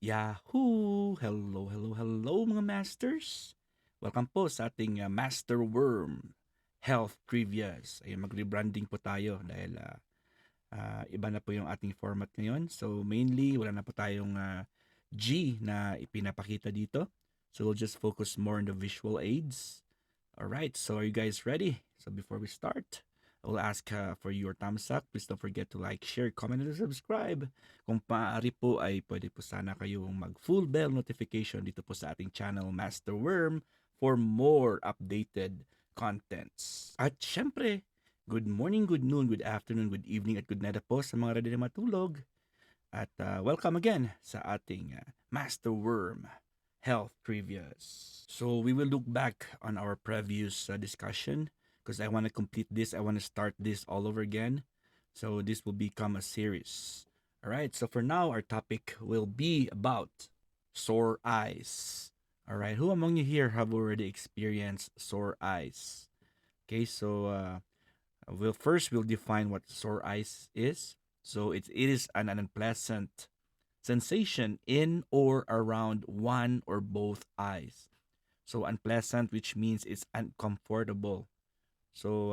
Yahoo! Hello, hello, hello mga masters! Welcome po sa ating Master Worm Health Trivias. Ayun, mag-rebranding po tayo dahil iba na po yung ating format ngayon. So mainly, wala na po tayong G na ipinapakita dito. So we'll just focus more on the visual aids. Alright, so are you guys ready? So before we start, I will ask for your thumbs up. Please don't forget to like, share, comment, and subscribe. Kung maaari po ay pwede po sana kayong mag-full bell notification dito po sa ating channel Master Worm for more updated contents. At syempre, good morning, good noon, good afternoon, good evening, at good night po sa mga ready na matulog. At welcome again sa ating Master Worm Health Trivias. So we will look back on our previous discussion because I want to complete this. I want to start this all over again. So this will become a series. All right. So for now, our topic will be about sore eyes. All right. Who among you here have already experienced sore eyes? Okay. So we'll define what sore eyes is. So it is an unpleasant sensation in or around one or both eyes. So unpleasant, which means it's uncomfortable. So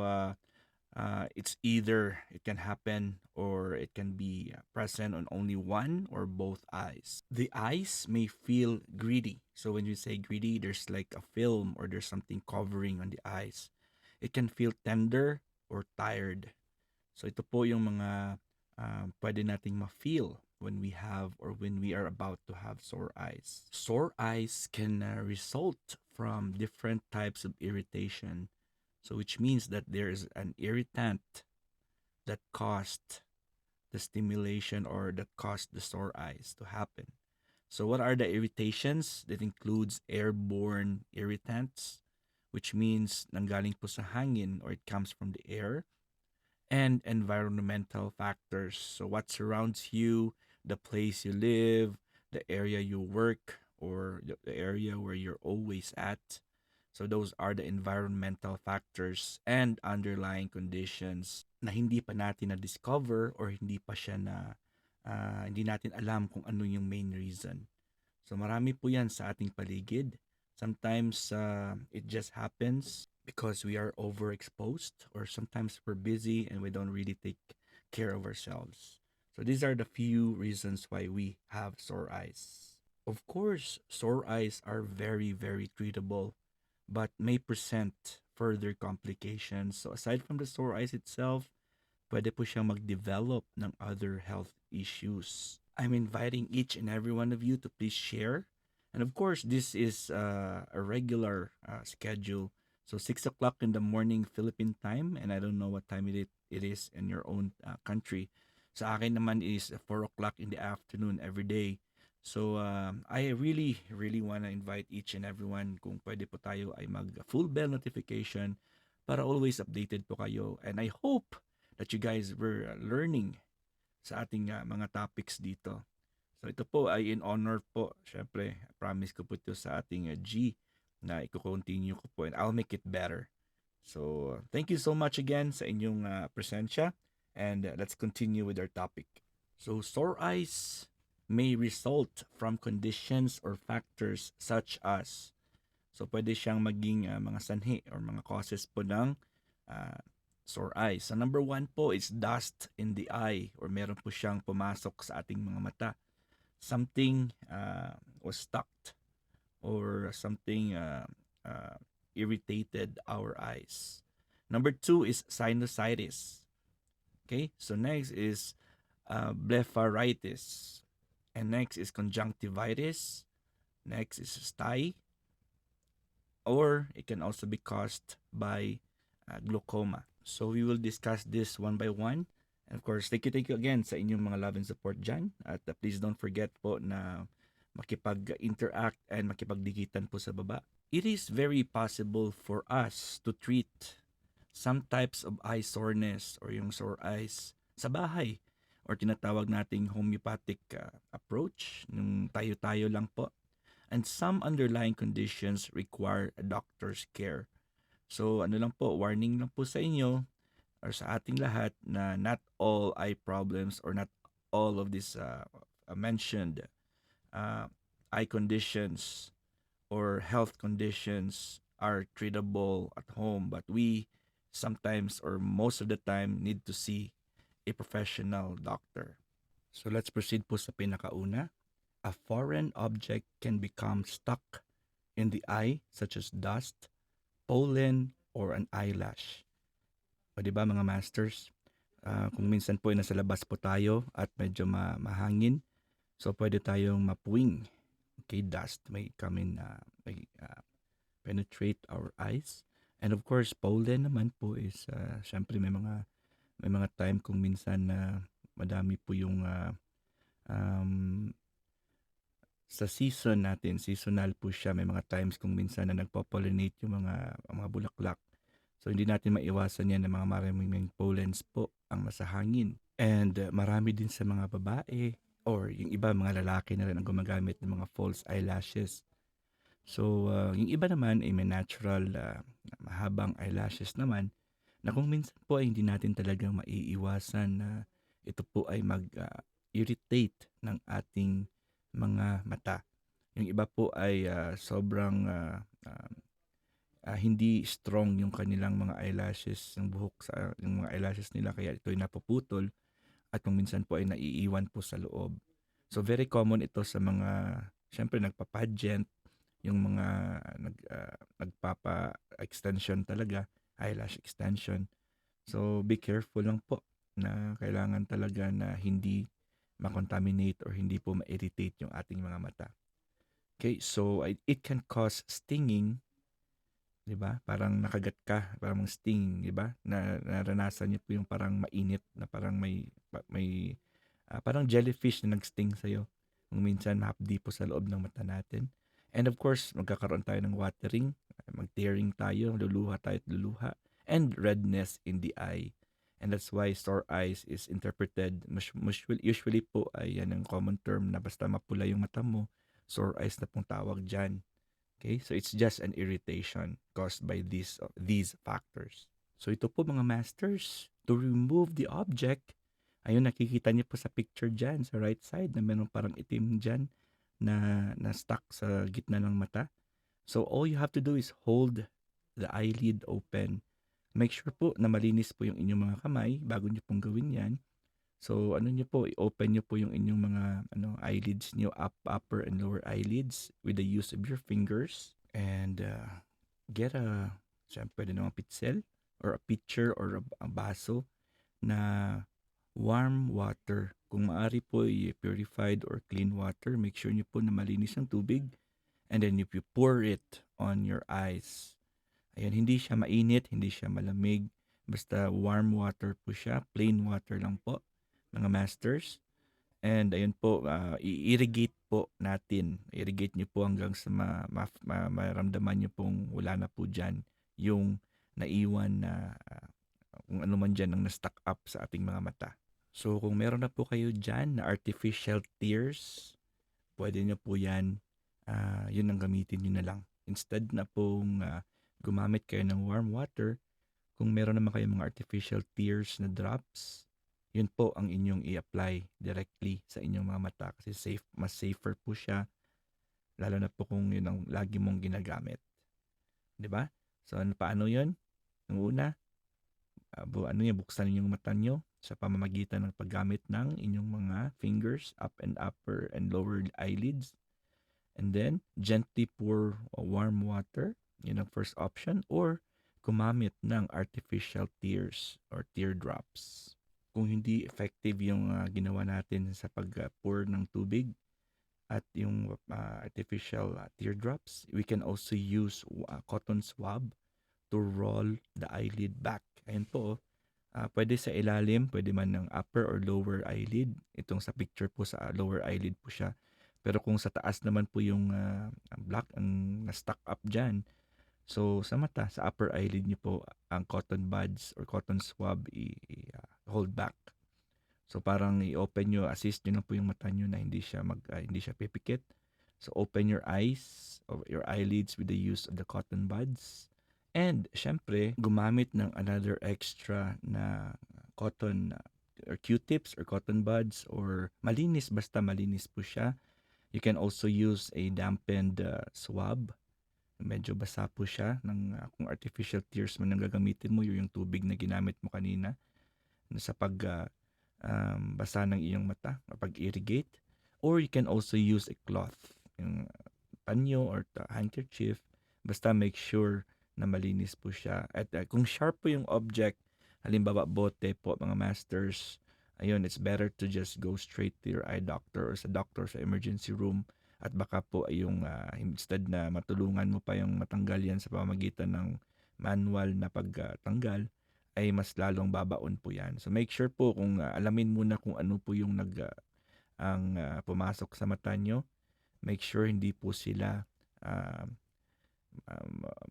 it's either it can happen or it can be present on only one or both eyes. The eyes may feel greedy. So when you say greedy, there's like a film or there's something covering on the eyes. It can feel tender or tired. So ito po yung mga pwede nating ma-feel when we have or when we are about to have sore eyes. Sore eyes can result from different types of irritation. So which means that there is an irritant that caused the stimulation or that caused the sore eyes to happen. So what are the irritations? That includes airborne irritants, which means nanggaling po sa hangin or it comes from the air, and environmental factors. So, what surrounds you, the place you live, the area you work, or the area where you're always at. So, those are the environmental factors and underlying conditions na hindi pa natin na-discover or hindi pa siya hindi natin alam kung ano yung main reason. So, marami po yan sa ating paligid. Sometimes it just happens because we are overexposed, or sometimes we're busy and we don't really take care of ourselves. So these are the few reasons why we have sore eyes. Of course, sore eyes are very, very treatable, but may present further complications. So aside from the sore eyes itself, pwede po siyang mag-develop ng other health issues. I'm inviting each and every one of you to please share. And of course, this is a regular schedule. So 6 o'clock in the morning Philippine time, and I don't know what time it is in your own country. Sa akin naman is 4 o'clock in the afternoon every day. So I really, really want to invite each and everyone kung pwede po tayo ay mag full bell notification para always updated po kayo. And I hope that you guys were learning sa ating mga topics dito. So ito po ay in honor po, syempre, promise ko po ito sa ating G na i-continue ko po and I'll make it better. So thank you so much again sa inyong presensya and let's continue with our topic. So sore eyes may result from conditions or factors such as, so pwede siyang maging mga sanhi or mga causes po ng uh, sore eyes. So number one po is dust in the eye or meron po siyang pumasok sa ating mga mata. Something was stuck or something irritated our eyes. Number two is sinusitis. Okay, so next is blepharitis. And next is conjunctivitis. Next is sty. Or it can also be caused by glaucoma. So we will discuss this one by one. And of course, thank you again sa inyong mga love and support dyan. At please don't forget po na makipag-interact and makipagdikitan po sa baba. It is very possible for us to treat some types of eye soreness or yung sore eyes sa bahay or tinatawag nating homeopathic approach, yung tayo-tayo lang po. And some underlying conditions require a doctor's care. So ano lang po, warning lang po sa inyo or sa ating lahat na not all eye problems or not all of these mentioned uh, eye conditions or health conditions are treatable at home, but we sometimes or most of the time need to see a professional doctor. So let's proceed po sa pinakauna. A foreign object can become stuck in the eye such as dust, pollen, or an eyelash. O di ba mga masters? Kung minsan po ay nasa labas po tayo at medyo mahangin, so pwede tayong mapuwing. Okay, dust may come in, may penetrate our eyes. And of course, pollen naman po is syempre may mga time kung minsan na madami po yung um, sa season natin, seasonal po siya. May mga times kung minsan na nagpo-pollinate yung mga bulaklak. So hindi natin maiwasan yan ng mga maraming pollens po ang nasa hangin. And marami din sa mga babae or yung iba mga lalaki na rin ang gumagamit ng mga false eyelashes. So yung iba naman ay may natural mahabang eyelashes naman na kung minsan po ay hindi natin talagang maiiwasan na ito po ay mag-irritate ng ating mga mata. Yung iba po ay sobrang hindi strong yung kanilang mga eyelashes, yung buhok sa yung mga eyelashes nila kaya ito ay napuputol at kung minsan po ay naiiwan po sa loob. So very common ito sa mga syempre nagpa-pageant, yung mga nagpapa-extension talaga, eyelash extension. So be careful lang po na kailangan talaga na hindi ma-contaminate or hindi po ma-irritate yung ating mga mata. Okay, so it can cause stinging, 'di ba? Parang nakagat ka, parang sting, 'di ba? Na naranasan niyo po yung parang mainit na parang may parang jellyfish na nag-sting sa iyo. Kung minsan mahapdi po sa loob ng mata natin. And of course, magkakaroon tayo ng watering, mag-tearing tayo, luluha tayo at luluha, and redness in the eye. And that's why sore eyes is interpreted, usually po ay yan ang common term na basta mapula yung mata mo, sore eyes na pong tawag dyan. Okay, so it's just an irritation caused by these factors. So ito po mga masters, to remove the object, ayun nakikita niyo po sa picture dyan, sa right side, na meron parang itim dyan na stuck sa gitna ng mata. So all you have to do is hold the eyelid open. Make sure po na malinis po yung inyong mga kamay bago niyo pong gawin yan. So ano niyo po, i-open niyo po yung inyong mga eyelids niyo, upper and lower eyelids with the use of your fingers. And get pwede naman pitsel or a pitcher or a baso na warm water. Kung maaari po, purified or clean water. Make sure niyo po na malinis ang tubig. And then if you pour it on your eyes, ayan, hindi siya mainit, hindi siya malamig. Basta warm water po siya, plain water lang po, mga masters. And ayun po, i-irrigate po natin. Irrigate niyo po hanggang sa maramdaman niyo pong wala na po dyan yung naiwan na kung ano man dyan ang na-stuck up sa ating mga mata. So kung meron na po kayo dyan na artificial tears, pwede niyo po yan, yun ang gamitin niyo na lang. Instead na pong gumamit kayo ng warm water, kung meron naman kayong mga artificial tears na drops, yun po ang inyong i-apply directly sa inyong mga mata kasi mas safer po siya, lalo na po kung yun ang lagi mong ginagamit. 'Di ba? So paano yun? Nung una, buksan niyo yung mata niyo sa pamamagitan ng paggamit ng inyong mga fingers, upper and lower eyelids. And then, gently pour warm water. Yun ang first option. Or, gumamit ng artificial tears or teardrops. Kung hindi effective yung ginawa natin sa pag-pour ng tubig at yung artificial teardrops, we can also use cotton swab to roll the eyelid back. Ayan po, pwede sa ilalim, pwede man ng upper or lower eyelid. Itong sa picture po sa lower eyelid po siya. Pero kung sa taas naman po yung black ang na-stuck up dyan, so sa mata, sa upper eyelid niyo po, ang cotton buds or cotton swab hold back. So parang i-open nyo, assist nyo na po yung mata nyo na hindi siya pipikit. So open your eyes or your eyelids with the use of the cotton buds. And syempre, gumamit ng another extra na cotton or Q-tips or cotton buds or malinis, basta malinis po siya. You can also use a dampened swab. Medyo basa po siya ng kung artificial tears man ang gagamitin mo, yung tubig na ginamit mo kanina sa basa ng iyong mata, pag-irrigate. Or you can also use a cloth, yung panyo or handkerchief. Basta make sure na malinis po siya. At kung sharp po yung object, halimbawa bote po mga masters, ayun, it's better to just go straight to your eye doctor or sa doctor sa emergency room. At baka po ay yung instead na matulungan mo pa yung matanggal yan sa pamamagitan ng manual na pagtanggal, ay mas lalong babaon po yan. So make sure po kung alamin muna kung ano po yung pumasok sa mata nyo. Make sure hindi po sila ah,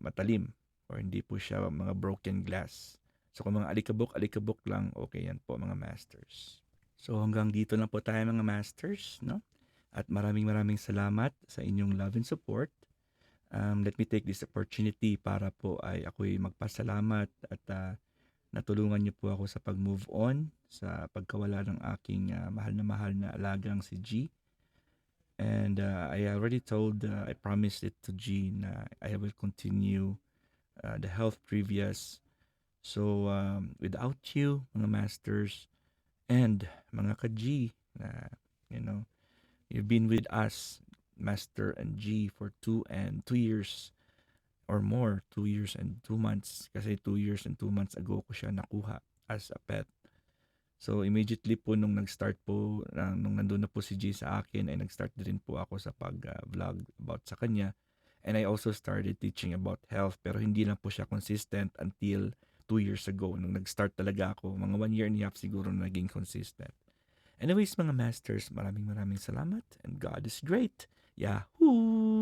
matalim or hindi po siya mga broken glass. So kung mga alikabok lang, okay yan po mga masters. So hanggang dito na po tayo mga masters, no? At maraming salamat sa inyong love and support. Let me take this opportunity para po ay ako'y magpasalamat at natulungan niyo po ako sa pag-move on sa pagkawala ng aking mahal na alagang si G. And I already I promised it to G na I will continue the health trivias. So, without you, mga masters, and mga ka-G, na, you know, you've been with us, Master and G, for 2 years or more, 2 years and 2 months. Kasi 2 years and 2 months ago ko siya nakuha as a pet. So immediately po nung nag-start po, nung nandun na po si G sa akin, ay nag-start din po ako sa pag-vlog about sa kanya. And I also started teaching about health, pero hindi lang po siya consistent until 2 years ago. Nung nag-start talaga ako, mga 1 year and a half siguro na naging consistent. Anyways mga masters, maraming salamat and God is great. Yahoo!